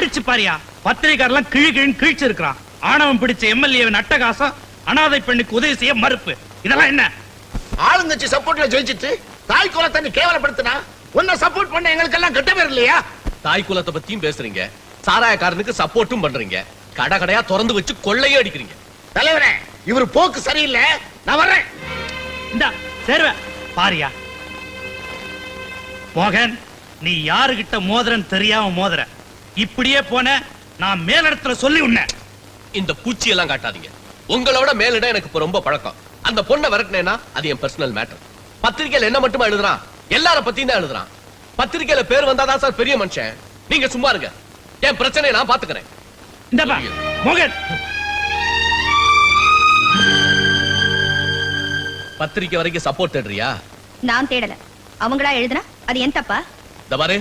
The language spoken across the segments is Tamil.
படிச்சு பாரியா, பத்திரிகாரெல்லாம் கிழின்னு கிழிச்சு இருக்கிறான். ஆணவம் பிடிச்ச எம்எல்ஏவின் அட்டகாசம், அனாதை பெண்ணுக்கு உதவி செய்ய மறுப்பு. இதெல்லாம் என்ன? ஆளுங்கட்சி சப்போர்ட்ல ஜெயிச்சிட்டு தாய் குலத்தை நீ கேவலப்படுத்தினா உன்னை சப்போர்ட் பண்ண எங்களுக்கு எல்லாம் கெட்ட பேர் இல்லையா? தாய் குலத்தை பத்தியும் பேசுறீங்க, சாராயக்காரனுக்கு சப்போர்ட்டும் பண்றீங்க, கடை கடையா திறந்து வச்சு கொள்ளையே அடிக்கிறீங்க. தலைவரே, இவர் போக்கு சரியில்லை, நான் வர்றேன். இந்த சேர்வ பாரியா. மோகன், நீ யாருகிட்ட மோதிரன்னு தெரியாம மோதிர. இப்படியே போன நான் மேலிடத்துல சொல்லி உன்ன. இந்த பூச்சி எல்லாம் காட்டாதீங்க. உங்களோட மேலிடம் எனக்கு இப்ப ரொம்ப பழக்கம். அந்த பொண்ணை விரட்டினேன்னா அது என் பர்சனல் மேட்டர். பத்திரிகையில என்ன மட்டும் எழுதுறான், எல்லார பத்தியும் தான் எழுதுறான். பத்திரிகையில பேர் வந்தாதான் சார் பெரிய மனுஷன். நீங்க சும்மா இருங்க, என் பிரச்சனையை நான் பாத்துக்கிறேன். இந்தப்பா மோகன், பத்திரிக்கை வரைக்கும் சப்போர்ட் தேடுறியா? நான் தேடல, அவங்களா எழுதுனா அது என் தப்பா? இந்த பாரு,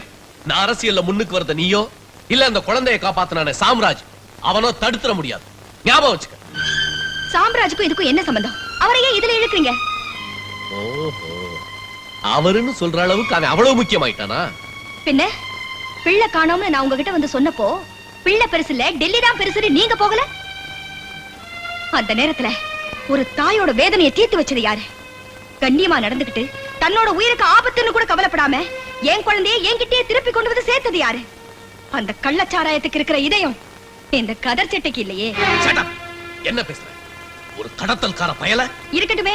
நான் அரசியல்ல முன்னுக்கு வரத நீயோ இல்ல அந்த குழந்தையை காப்பாத்தினானே சாம்ராஜ், அவனோ தடுத்துற முடியாது. ஞாபகம் வச்சுக்க. சாம்ராஜுக்கும் இதுக்கும் என்ன சம்பந்தம்? அவரையே இதுல இழுக்கிறீங்க? ஓஹோ, அவருன்னு சொல்ற அளவுக்கு அவன் அவ்வளவு முக்கியமாயிட்டானா? பின்ன பிள்ளை காணோம்னு நான் உங்ககிட்ட வந்து சொன்னப்போ பிள்ளை பெருசு இல்ல டெல்லி தான் பெருசுன்னு நீங்க போகல? அந்த நேரத்துல ஒரு தாயோட வேதனையை தீர்த்து வச்சது யாரு? கண்ணியமா நடந்துகிட்டு தன்னோட உயிருக்கு ஆபத்துன்னு கூட கவலைப்படாம என் குழந்தைய என்கிட்டயே திருப்பி கொண்டு வந்து சேர்த்தது யாரு? அந்த கள்ளச்சாராயத்துக்கு இருக்கிற இதயம் இந்த கதர் சட்டைக்கு இல்லையே. என்ன பேசுற? ஒரு கடத்தல்கார பயல இருக்கட்டுமே,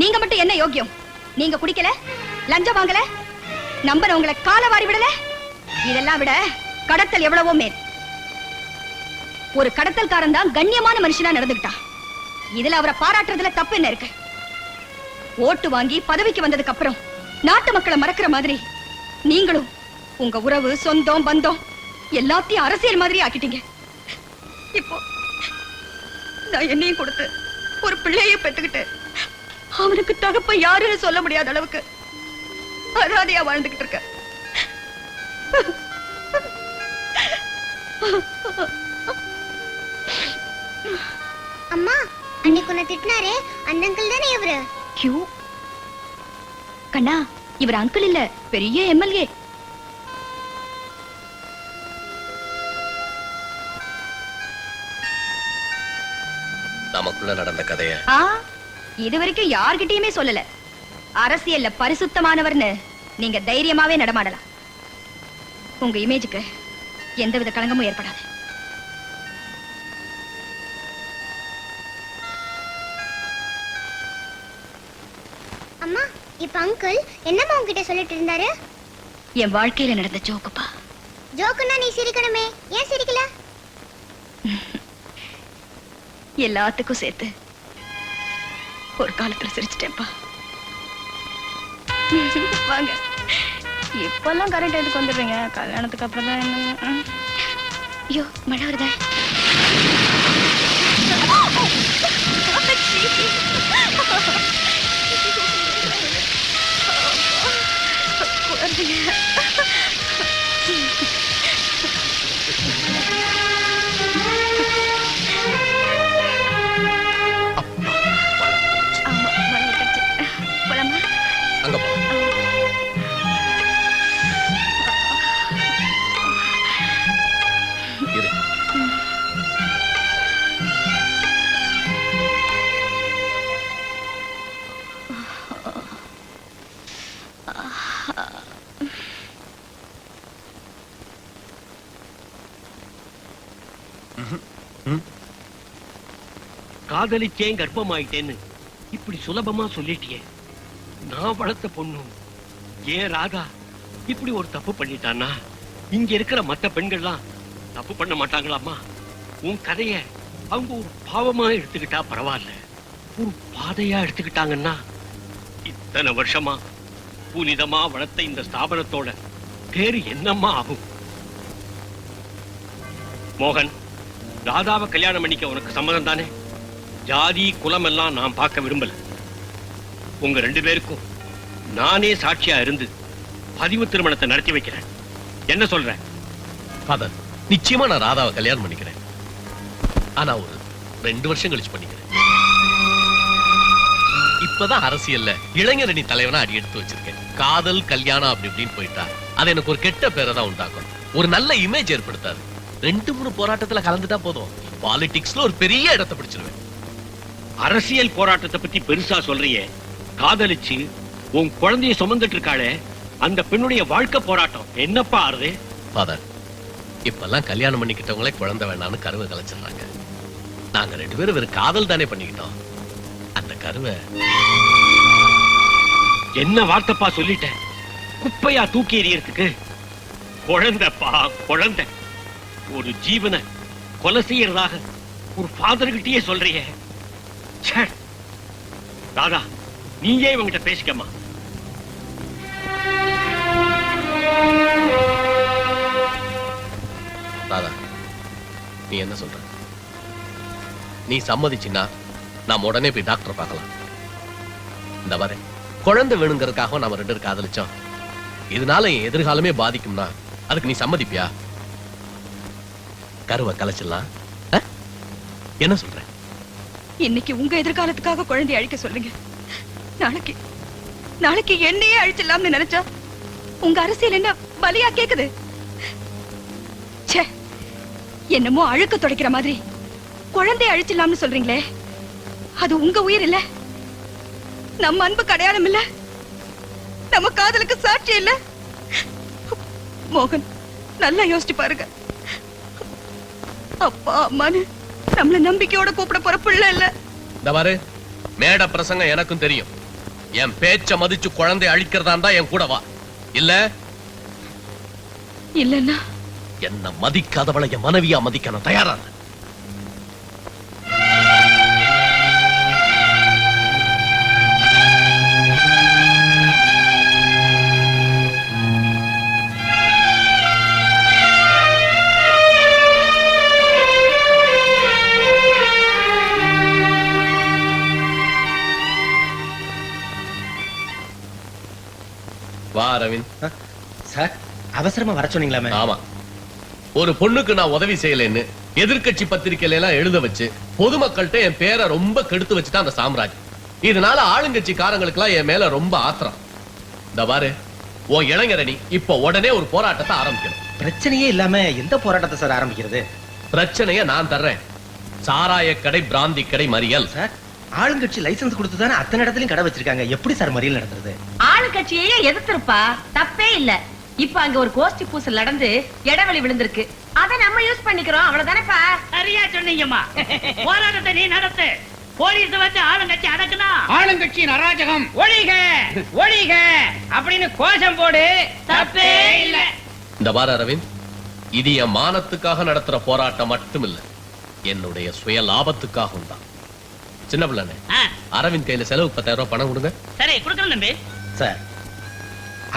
நீங்க மட்டும் என்ன யோக்கியம்? நீங்க குடிக்கல, லஞ்சம் வாங்கல, நம்பனவங்களை காலவாரி விடல. இதெல்லாம் விட கடத்தல் எவ்வளவோ மேல். ஒரு கடத்தல்காரன் தான் கண்ணியமான மனுஷனா நடந்துகிட்டான். இதுல அவரை பாராட்டுறதுல தப்பு என்ன இருக்கு? ஓட்டு வாங்கி பதவிக்கு வந்ததுக்கு அப்புறம் நாட்டு மக்களை மறக்கிற மாதிரி நீங்களும் உங்க உறவு, சொந்தம், பந்தம் எல்லாத்தையும் அரசியல் மாதிரி ஆக்கிட்டீங்க. இப்போ நான் என்னையும் கொடுத்து ஒரு பிள்ளையை பெற்றுக்கிட்டு அவனுக்கு தகப்ப யாருன்னு சொல்ல முடியாத அளவுக்கு அராதையா வாழ்ந்துகிட்டு இருக்க. அம்மா, அன்னைக்கு உன்னை திட்டினாரே அந்த அங்கிள் தானே இவரு? கண்ணா, இவர் அங்கிள் இல்ல, பெரிய எம்எல்ஏ. நமக்குள்ள நடந்த கதைய இது வரைக்கும் யார்கிட்டயுமே சொல்லல. அரசியல்ல பரிசுத்தமானவர்னு நீங்க தைரியமாவே நடமாடலாம். உங்க இமேஜுக்கு எந்தவித களங்கமும் ஏற்படாது. அம்மா, இப்ப அங்கிள் என்னம்மா உன்கிட்ட சொல்லிட்டு இருந்தாரு? என் வாழ்க்கையில நடந்த ஜோக்குப்பா. ஜோக்குன்னா நீ சிரிக்கணுமே, ஏன் சிரிக்கல? எல்லாத்துக்கும் சேர்த்து ஒரு காலத்துல சிரிச்சிட்டேன்ப்பா. வாங்க, இப்பெல்லாம் கரெக்ட் எதுக்கு வந்துடுறீங்க? கல்யாணத்துக்கு அப்புறம் தான் என்ன? ஐயோ, மழை வருதா? அங்க போ. இரு. காதலிச்சேன் கர்ப்பமாயிட்டேன்னு இப்படி சுலபமா சொல்லிட்டியே. நான் வளர்த்த பொண்ணு ஏன் ராதா இப்படி ஒரு தப்பு பண்ணிட்டானா? இங்க இருக்கிற மற்ற பெண்கள்லாம் தப்பு பண்ண மாட்டாங்களாமா? உன் கதைய அவங்க ஒரு பாவமா எடுத்துக்கிட்டா பரவாயில்ல, ஒரு பாதையா எடுத்துக்கிட்டாங்கன்னா இத்தனை வருஷமா புனிதமா வளர்த்த இந்த ஸ்தாபனத்தோட பேரு என்னம்மா ஆகும்? மோகன், ராதாவை கல்யாணம் பண்ணிக்க உனக்கு சம்மதம் தானே? ஜாதி குலம் எல்லாம் நான் பார்க்க விரும்பல. உங்க ரெண்டு பேருக்கும் நானே சாட்சியா இருந்து பதிவு திருமணத்தை நடத்தி வைக்கிறேன். என்ன சொல்ற? ஃபாதர், நிச்சயமா நான் ராதாவை கல்யாணம் பண்ணிக்கிறேன். ஆனா ஒரு 2 வருஷம் கழிச்சு பண்ணிக்கிறேன். இப்பதான் அரசியல்ல இளைஞரணி தலைவனா அடி எடுத்து வச்சிருக்கேன். காதல் கல்யாணம் அப்படி இப்படின்னு போயிட்டா அது எனக்கு ஒரு கெட்ட பேரை தான் உண்டாக்கும், ஒரு நல்ல இமேஜ் ஏற்படுத்தாது. 2-3 போராட்டத்துல கலந்துட்டா போதும், பாலிடிக்ஸ்ல ஒரு பெரிய இடத்தை பிடிச்சிருவேன். அரசியல் போராட்டத்தை பத்தி பெருசா சொல்றியே, காதலிச்சு உன் குழந்தைய சுமந்துட்டு இருக்காளே அந்த பெண்ணுடைய வாழ்க்கை போராட்டம் என்னப்பா ஆறுது? ஃபாதர், இப்பெல்லாம் கல்யாணம் பண்ணிக்கிட்டவங்களே குழந்தை வேணான்னு கருவை கலைச்சிடுறாங்க. நாங்க 2 பேரும் வெறும் காதல் தானே பண்ணிக்கிட்டோம். அந்த கருவை என்ன வார்த்தைப்பா சொல்லிட்டேன்? குப்பையா தூக்கி எறியறதுக்கு? குழந்தைப்பா குழந்தை, ஒரு ஜீவனை கொலை செய்யறதாக ஒரு ஃபாதர் கிட்டயே சொல்றியே. ச்சே. ராதா, நீயே இவங்கிட்ட பேசிக்கம்மா. ராதா, நீ என்ன சொல்ற? நீ சம்மதிச்சின்னா நாம உடனே போய் டாக்டர் பார்க்கலாம். இந்த மாதிரி குழந்தை வேணுங்கிறதுக்காக நாம 2 பேரும் காதலிச்சோம். இதனால என் எதிர்காலமே பாதிக்கும்னா அதுக்கு நீ சம்மதிப்பியா? கருவை கலைச்சிடலாம். என்ன சொல்ற? இன்னைக்கு உங்க எதிர்காலத்துக்காக குழந்தையை அழிக்க சொல்லுங்க. நாளைக்கு என்னையே அழிச்சிடலாம்னு நினைச்சா உங்க அரசியல் என்ன பலியா கேக்குது? ச்சே, என்னமோ அழுக்க துடைக்கிற மாதிரி குழந்தையை அழிச்சிடலாம்னு சொல்றீங்களே, அது உங்க உயிர் இல்ல, நம்ம அன்புக்கு அடையாளம் இல்ல, நம்ம காதலுக்கு சாட்சி இல்ல. மோகன், நல்லா யோசிச்சு பாருங்க. அப்பா அம்மான்னு நம்மள நம்பிக்கையோட கூப்பிட போற பிள்ளை இல்ல. இந்த பாரு, மேட பிரசங்கம் எனக்கும் தெரியும். என் பேச்ச மதிச்சு குழந்தை அழிக்கிறதா இருந்தா என் கூட வா. இல்ல இல்லன்னா என்ன மதிக்காதவளை என் மனைவியா மதிக்க நான் தயாரா இல்ல. வா அரவிந்த். சார், அவசரமா வர சொன்னீங்களாமே? ஆமா, ஒரு பொண்ணுக்கு நான் உதவி செய்யலைன்னு எதிர்க்கட்சி பத்திரிகையில எல்லாம் எழுத வச்சு பொதுமக்கள்கிட்ட என் பேரை ரொம்ப கெடுத்து வச்சுட்டா அந்த சாம்ராஜ். இதனால ஆளுங்கட்சி காரங்களுக்குலாம் என் மேல ரொம்ப ஆத்திரம். இந்த பாரு, உன் இளைஞரணி இப்ப உடனே ஒரு போராட்டத்தை ஆரம்பிக்கணும். பிரச்சனையே இல்லாம எந்த போராட்டத்தை சார் ஆரம்பிக்கிறது? பிரச்சனைய நான் தர்றேன். சாராய கடை, பிராந்தி கடை, மறியல். சார், ஆளுங்கட்சி லைசன்ஸ் கொடுத்து தானே அத்தனை இடத்துலயும் கடை வச்சிருக்காங்க. எப்படி சார் மறியல் நடத்துறது? ஆளுங்கட்சியே எதிர்த்திருப்பா, தப்பே இல்ல. இப்ப அங்க ஒரு கோஷ்டி பூசல் நடந்து இடைவெளி விழுந்திருக்கு, அத நம்ம யூஸ் பண்ணிக்கிறோம், அவ்வளவுதானேப்பா? சரியா சொன்னீங்கம்மா. போராட்டத்தை நீ நடத்து, போலீஸ் வச்சு ஆளுங்கட்சி அடக்குனா ஆளுங்கட்சியின் அராஜகம் ஒழிக ஒழிக அப்படின்னு கோஷம் போடு, தப்பே இல்ல. இந்த பாரு அரவிந்த், இது என் மானத்துக்காக நடத்துற போராட்டம் மட்டும் இல்ல, என்னுடைய சுய லாபத்துக்காகவும் தான். சின்ன பிள்ளை, அரவிந்த் கையில செலவு 10,000 ரூபாய் பணம் கொடுங்க. சரி, கொடுக்கணும் தம்பி. சார்,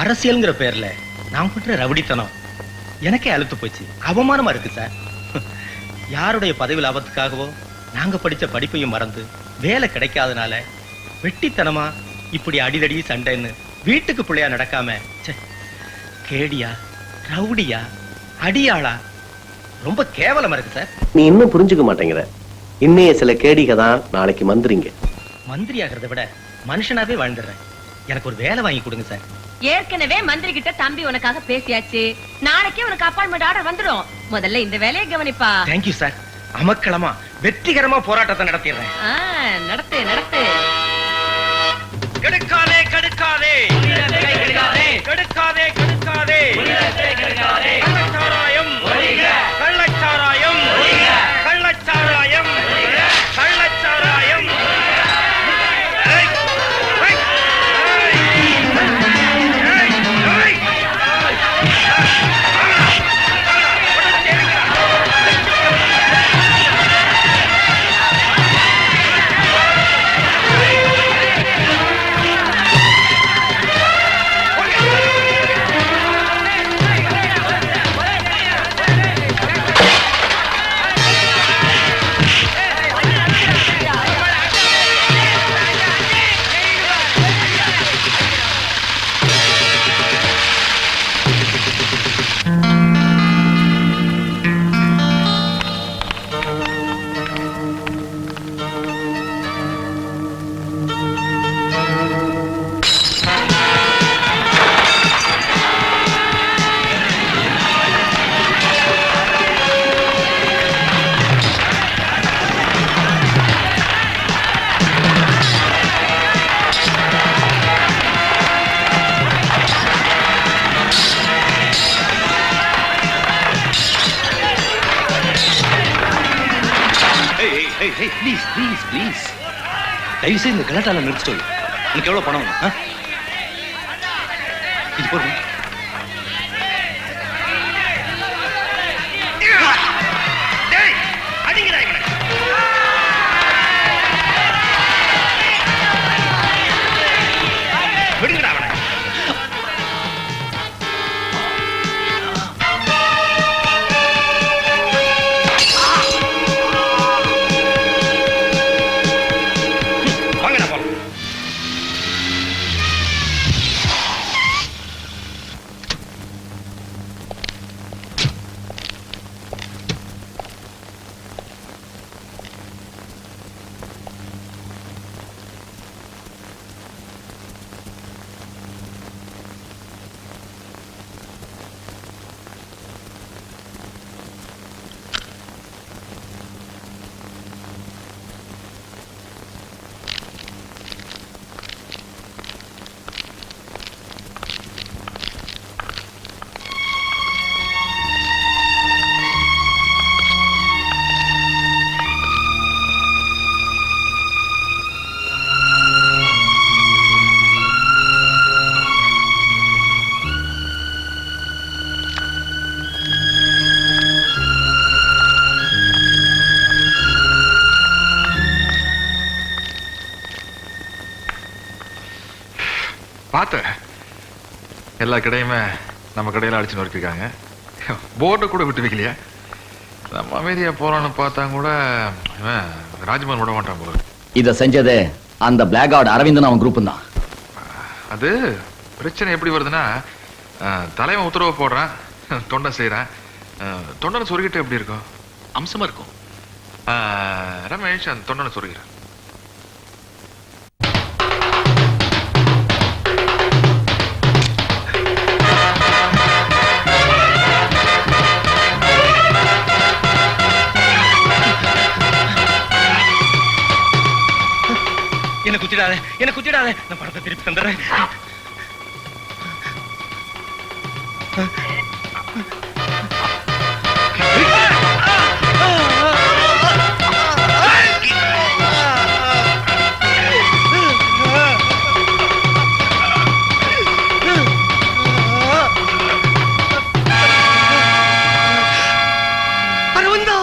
அரசியல்ங்கிற பேர்ல நான் பண்ற ரவுடித்தனம் எனக்கே அழுத்து போச்சு, அவமானமா இருக்கு சார். யாருடைய பதவி லாபத்துக்காகவோ நாங்க படிச்ச படிப்பையும் மறந்து வேலை கிடைக்காதனால வெட்டித்தனமா இப்படி அடிதடி சண்டைன்னு வீட்டுக்கு பிள்ளையா நடக்காம கேடியா, ரவுடியா, அடியாளா, ரொம்ப கேவலமா இருக்கு சார். நீ இன்னும் புரிஞ்சுக்க மாட்டேங்கிற. இன்னைய சில கேடிக தான் நாளைக்கு மந்திரிங்க. மந்திரி ஆகிறத விட மனுஷனாவே வாழ்ந்துடுறேன். எனக்கு ஒரு வேலை வாங்கி கொடுங்க சார். ஏற்கனவே மந்திரி கிட்ட தம்பி உனக்காக பேசியாச்சு, நாளைக்கே உனக்கு அப்பாயின்மெண்ட் ஆர்டர் வந்துடும். முதல்ல இந்த வேலையை கவனிப்பா. Thank you sir. அமக்களமா வெற்றிகரமா போராட்டத்தை நடத்திடுறேன். நடத்து நடத்து. கெடுக்காதே கெடுக்காதே கெடுக்காதே கெடுக்காதே கெடுக்காதே கள்ளச்சாராயம் கள்ளச்சாராயம் கள்ளச்சாராயம் கள்ளச்சாராயம். ப்ளீஸ் ப்ளீஸ் ப்ளீஸ் தயவு செய்து இந்த கலாட்டால நிறுத்திட்டு வை. உனக்கு எவ்வளவு பணம் வேணும்? ஆ? இது போதும். டேய், அடிங்கடா இவனை. விடுங்கடா அவனை. வாங்கடா போலாம். பார்த்தேன் எல்லா கடையுமே நம்ம கடையில அடிச்சு நொறுக்கிருக்காங்க. போர்டை கூட விட்டு வைக்கலையா? நம்ம அமைதியா போறோம்னு பார்த்தா கூட இவன் ராஜ்மோகன் விட மாட்டான் போல. இத செஞ்சது அந்த பிளாக் அவுட் அரவிந்தன் அவன் குரூப் தான். அது பிரச்சனை எப்படி வருதுன்னா, தலைவன் உத்தரவு போடுறான், தொண்டை செய்யறான். தொண்டனை சொருகிட்டு எப்படி இருக்கும்? அம்சமா இருக்கும். ரமேஷ் அந்த தொண்டனை சொருகிறான். என்ன குத்திடாத, என்ன குத்திடாத. நான் பணத்தை திருப்பி தந்துடுறேன். அரவிந்தா